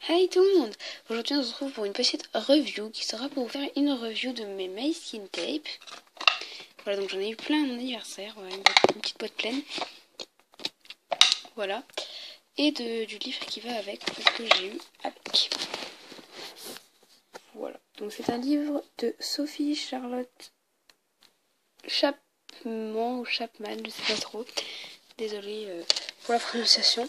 Hey tout le monde! Aujourd'hui on se retrouve pour une petite review qui sera pour vous faire une review de mes Moleskine Tape. Voilà, donc j'en ai eu plein à mon anniversaire, voilà, une petite boîte pleine. Voilà. Et du livre qui va avec, que j'ai eu avec. Voilà. Donc c'est un livre de Sophie Charlotte Chapman ou Chapman, je sais pas trop. Désolée pour la prononciation.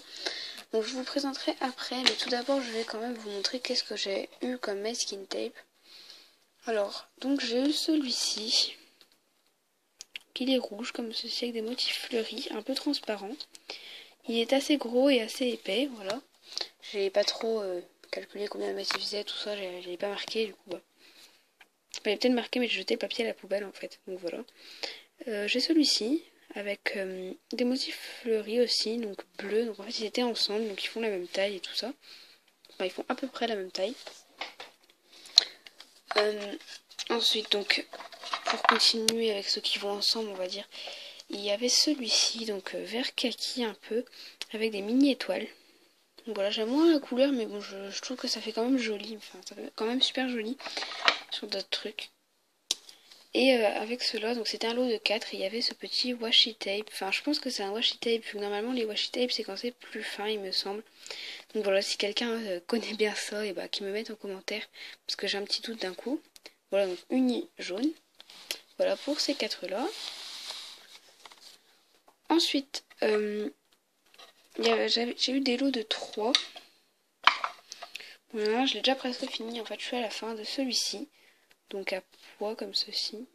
Donc je vous présenterai après, mais tout d'abord je vais quand même vous montrer qu'est-ce que j'ai eu comme Moleskine Tape. Alors, donc j'ai eu celui-ci, qui est rouge comme ceci avec des motifs fleuris, un peu transparent. Il est assez gros et assez épais, voilà. J'ai pas trop calculé combien de motifs faisait, tout ça, j'avais pas marqué, du coup, bah. J'avais peut-être marqué, mais j'ai jeté le papier à la poubelle en fait, donc voilà. J'ai celui-ci, avec des motifs fleuris aussi, donc bleus, donc en fait ils étaient ensemble, donc ils font la même taille et tout ça. Enfin, ils font à peu près la même taille. Ensuite, donc, pour continuer avec ceux qui vont ensemble, on va dire, il y avait celui-ci, donc vert kaki un peu, avec des mini étoiles. Donc voilà, j'aime moins la couleur, mais bon, je trouve que ça fait quand même joli, enfin, ça fait quand même super joli sur d'autres trucs. Et avec cela, donc c'était un lot de 4, et il y avait ce petit washi tape. Enfin, je pense que c'est un washi tape, vu que normalement les washi tape c'est quand c'est plus fin, il me semble. Donc voilà, si quelqu'un connaît bien ça, et bah qu'il me mette en commentaire, parce que j'ai un petit doute d'un coup. Voilà, donc uni jaune. Voilà pour ces 4 là. Ensuite, j'ai eu des lots de 3. Voilà, je l'ai déjà presque fini. En fait, je suis à la fin de celui-ci. Donc à poids comme ceci.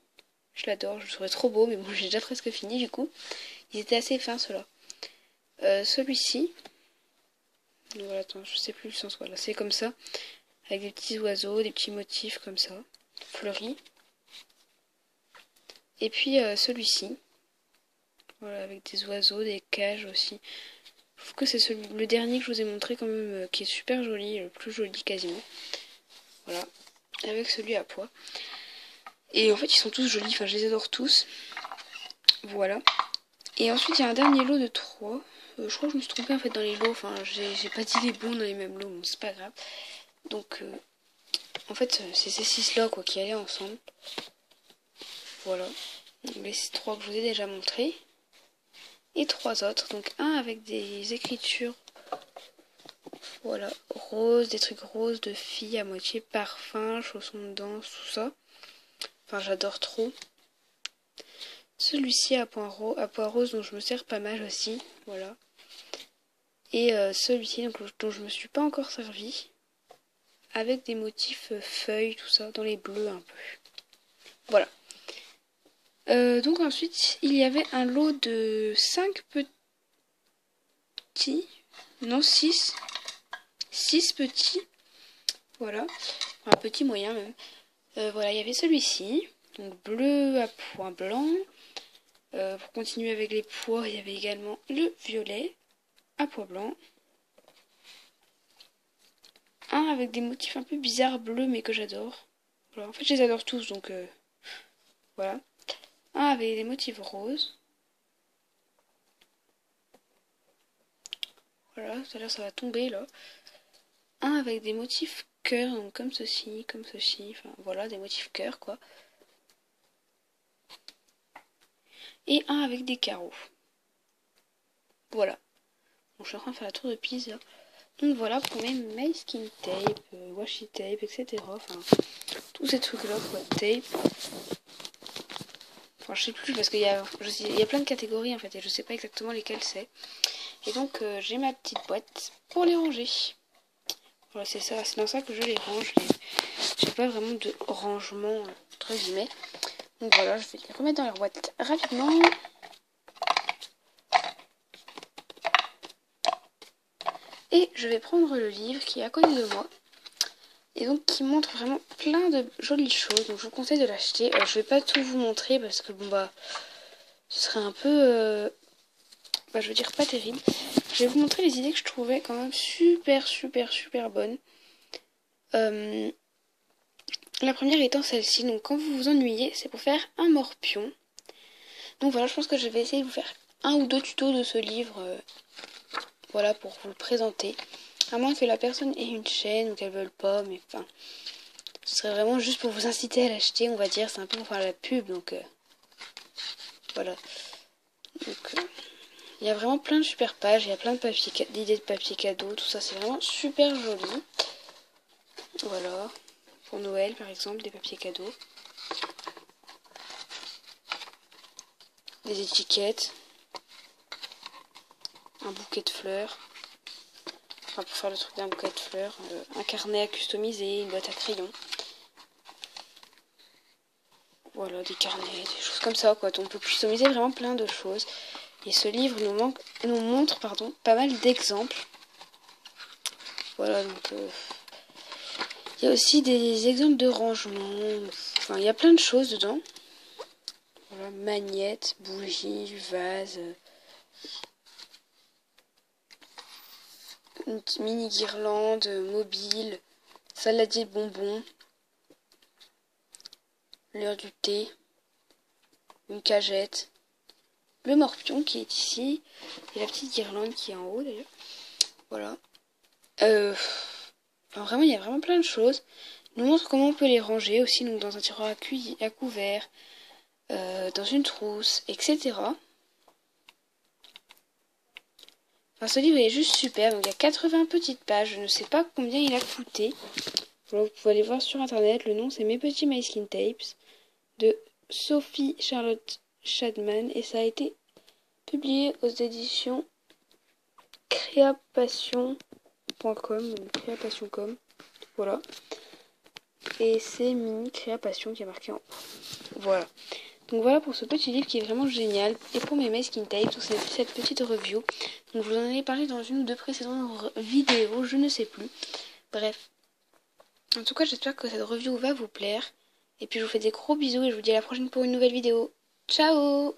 Je l'adore, je le trouverais trop beau, mais bon, j'ai déjà presque fini du coup. Ils étaient assez fins ceux-là. Celui-ci. Donc voilà, attends, je sais plus le sens. Voilà, c'est comme ça. Avec des petits oiseaux, des petits motifs comme ça. Fleuris. Et puis celui-ci. Voilà, avec des oiseaux, des cages aussi. Je trouve que c'est le dernier que je vous ai montré quand même, qui est super joli, le plus joli quasiment. Voilà, avec celui à pois. Et en fait, ils sont tous jolis, enfin je les adore tous. Voilà. Et ensuite, il y a un dernier lot de 3. Je crois que je me suis trompée en fait dans les lots, enfin j'ai pas dit les bons dans les mêmes lots, bon c'est pas grave. Donc, en fait, c'est ces 6 là quoi qui allaient ensemble. Voilà. Donc, les 3 que je vous ai déjà montrés. Et 3 autres, donc un avec des écritures. Voilà, rose, des trucs roses de filles à moitié parfum, chaussons de danse, tout ça. Enfin, j'adore trop. Celui-ci à pois rose dont je me sers pas mal aussi, voilà. Et celui-ci dont je me suis pas encore servi, avec des motifs feuilles, tout ça, dans les bleus un peu. Voilà. Donc ensuite, il y avait un lot de 5 petits, non 6 petits, voilà, un petit moyen même. Voilà, il y avait celui-ci, donc bleu à point blanc. Pour continuer avec les pois, il y avait également le violet à pois blanc. Un avec des motifs un peu bizarres bleus mais que j'adore. Voilà, en fait je les adore tous donc voilà. Un avec des motifs roses. Voilà, tout à l'heure ça va tomber là. Un avec des motifs cœur, donc comme ceci, enfin voilà, des motifs cœur quoi. Et un avec des carreaux. Voilà. Donc je suis en train de faire la tour de Pise là. Donc voilà pour mes Moleskine Tape, washi tape, etc. Enfin, tous ces trucs là quoi, tape. Enfin, je sais plus parce qu'il y a plein de catégories en fait et je sais pas exactement lesquelles c'est. Et donc j'ai ma petite boîte pour les ranger. Voilà, c'est ça, c'est dans ça que je les range. J'ai pas vraiment de rangement entre guillemets. Donc voilà, je vais les remettre dans leur boîte rapidement. Et je vais prendre le livre qui est à côté de moi. Et donc qui montre vraiment plein de jolies choses. Donc je vous conseille de l'acheter. Je vais pas tout vous montrer parce que bon bah ce serait un peu je veux dire pas terrible. Je vais vous montrer les idées que je trouvais quand même super bonnes. La première étant celle-ci. Donc quand vous vous ennuyez, c'est pour faire un morpion. Donc voilà, je pense que je vais essayer de vous faire un ou deux tutos de ce livre. Voilà pour vous le présenter. À moins que la personne ait une chaîne ou qu'elle veuille pas, mais enfin, ce serait vraiment juste pour vous inciter à l'acheter, on va dire. C'est un peu pour faire la pub, donc voilà. Donc il y a vraiment plein de super pages, il y a plein d'idées de papier cadeau, tout ça, c'est vraiment super joli. Voilà, pour Noël par exemple, des papiers cadeaux. Des étiquettes. Un bouquet de fleurs. Enfin, pour faire le truc d'un bouquet de fleurs. Un carnet à customiser, une boîte à crayons. Voilà, des carnets, des choses comme ça, quoi. On peut customiser vraiment plein de choses. Et ce livre nous montre pas mal d'exemples. Voilà, donc... il y a aussi des exemples de rangement. Enfin, il y a plein de choses dedans. Voilà, magnettes, bougies, vases... une mini guirlande, mobile, saladier de bonbons, l'heure du thé, une cagette, le morpion qui est ici, et la petite guirlande qui est en haut d'ailleurs. Voilà. Enfin, vraiment, il y a vraiment plein de choses. Il nous montre comment on peut les ranger aussi, donc dans un tiroir à couvert, dans une trousse, etc. Enfin, ce livre est juste super, donc il y a 80 petites pages, je ne sais pas combien il a coûté. Voilà, vous pouvez aller voir sur internet, le nom c'est Mes Petits Maeskin Tapes de Sophie Charlotte Shadman et ça a été publié aux éditions créapassion.com, créapassion.com, voilà. Et c'est Mini Créapassion qui est marqué en haut. Voilà. Donc voilà pour ce petit livre qui est vraiment génial. Et pour mes Maeskin Tapes, c'est cette petite review. Donc je vous en ai parlé dans une ou deux précédentes vidéos, je ne sais plus. Bref. En tout cas, j'espère que cette review va vous plaire. Et puis je vous fais des gros bisous et je vous dis à la prochaine pour une nouvelle vidéo. Ciao!